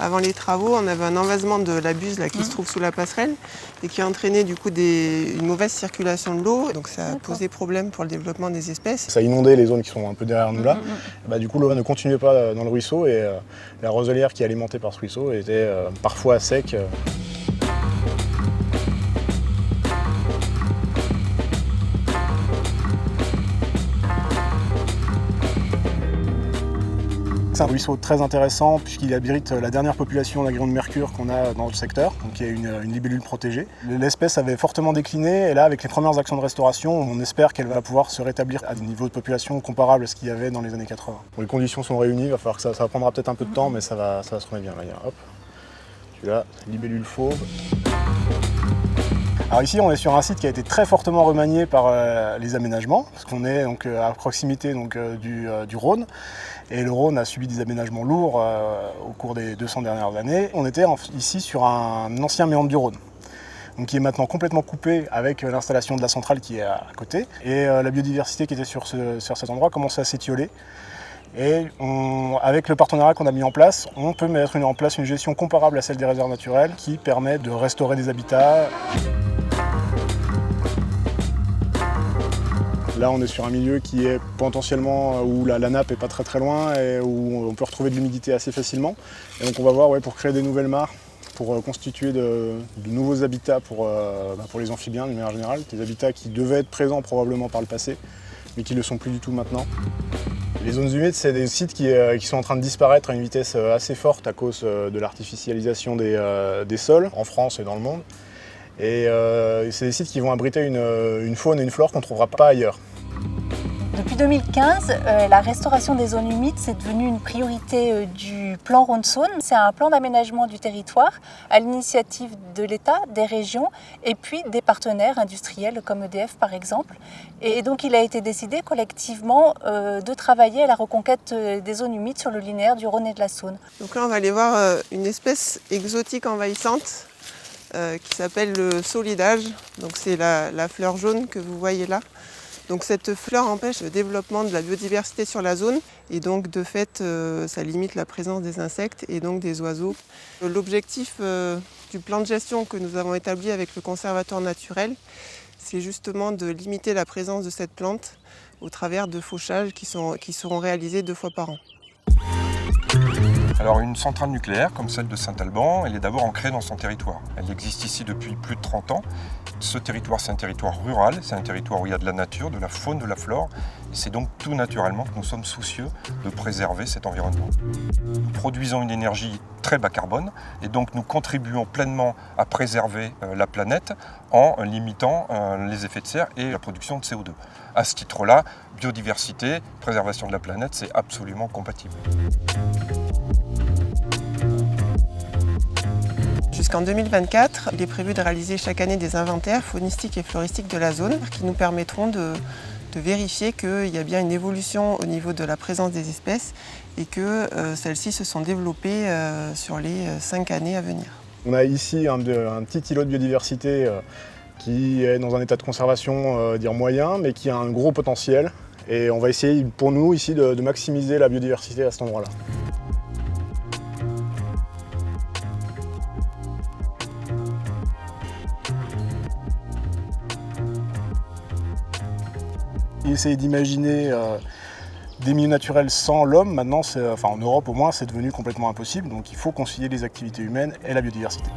Avant les travaux, on avait un envasement de la Buse là, qui se trouve sous la passerelle et qui a entraîné du coup une mauvaise circulation de l'eau. Donc ça a posé problème pour le développement des espèces. Ça a inondé les zones qui sont un peu derrière nous là. Du coup, l'eau ne continuait pas dans le ruisseau et la roselière qui est alimentée par ce ruisseau était parfois à sec. C'est un ruisseau très intéressant puisqu'il abrite la dernière population d'agrégons de mercure qu'on a dans le secteur, donc il y a une libellule protégée. L'espèce avait fortement décliné et là, avec les premières actions de restauration, on espère qu'elle va pouvoir se rétablir à des niveaux de population comparables à ce qu'il y avait dans les années 80. Bon, les conditions sont réunies, il va falloir que ça prendra peut-être un peu de temps, mais ça va se remettre bien. Là, hop. Celui-là, libellule fauve. Alors ici, on est sur un site qui a été très fortement remanié par les aménagements, parce qu'on est donc, à proximité du Rhône. Et le Rhône a subi des aménagements lourds au cours des 200 dernières années. On était ici sur un ancien méandre du Rhône, donc qui est maintenant complètement coupé avec l'installation de la centrale qui est à côté. Et la biodiversité qui était sur cet endroit commençait à s'étioler. Et avec le partenariat qu'on a mis en place, on peut mettre en place une gestion comparable à celle des réserves naturelles qui permet de restaurer des habitats. Là, on est sur un milieu qui est potentiellement où la nappe n'est pas très loin et où on peut retrouver de l'humidité assez facilement. Et donc on va voir pour créer des nouvelles mares, pour constituer de nouveaux habitats pour les amphibiens de manière générale, des habitats qui devaient être présents probablement par le passé, mais qui ne le sont plus du tout maintenant. Les zones humides, c'est des sites qui sont en train de disparaître à une vitesse assez forte à cause de l'artificialisation des sols en France et dans le monde. Et c'est des sites qui vont abriter une faune et une flore qu'on ne trouvera pas ailleurs. Depuis 2015, la restauration des zones humides, c'est devenu une priorité du plan Rhône-Saône. C'est un plan d'aménagement du territoire à l'initiative de l'État, des régions et puis des partenaires industriels comme EDF par exemple. Et donc il a été décidé collectivement de travailler à la reconquête des zones humides sur le linéaire du Rhône et de la Saône. Donc là on va aller voir une espèce exotique envahissante qui s'appelle le solidage. Donc c'est la fleur jaune que vous voyez là. Donc cette fleur empêche le développement de la biodiversité sur la zone et donc de fait ça limite la présence des insectes et donc des oiseaux. L'objectif du plan de gestion que nous avons établi avec le conservateur naturel, c'est justement de limiter la présence de cette plante au travers de fauchages qui seront réalisés 2 fois par an. Alors une centrale nucléaire comme celle de Saint-Alban, elle est d'abord ancrée dans son territoire. Elle existe ici depuis plus de 30 ans. Ce territoire, c'est un territoire rural, c'est un territoire où il y a de la nature, de la faune, de la flore. Et c'est donc tout naturellement que nous sommes soucieux de préserver cet environnement. Nous produisons une énergie très bas carbone et donc nous contribuons pleinement à préserver la planète en limitant les effets de serre et la production de CO2. À ce titre-là, biodiversité, préservation de la planète, c'est absolument compatible. Jusqu'en 2024, il est prévu de réaliser chaque année des inventaires faunistiques et floristiques de la zone qui nous permettront de vérifier qu'il y a bien une évolution au niveau de la présence des espèces et que celles-ci se sont développées sur les 5 années à venir. On a ici un petit îlot de biodiversité qui est dans un état de conservation moyen, mais qui a un gros potentiel. Et on va essayer pour nous ici de maximiser la biodiversité à cet endroit-là. Essayer d'imaginer des milieux naturels sans l'homme, maintenant, en Europe au moins, c'est devenu complètement impossible. Donc il faut concilier les activités humaines et la biodiversité.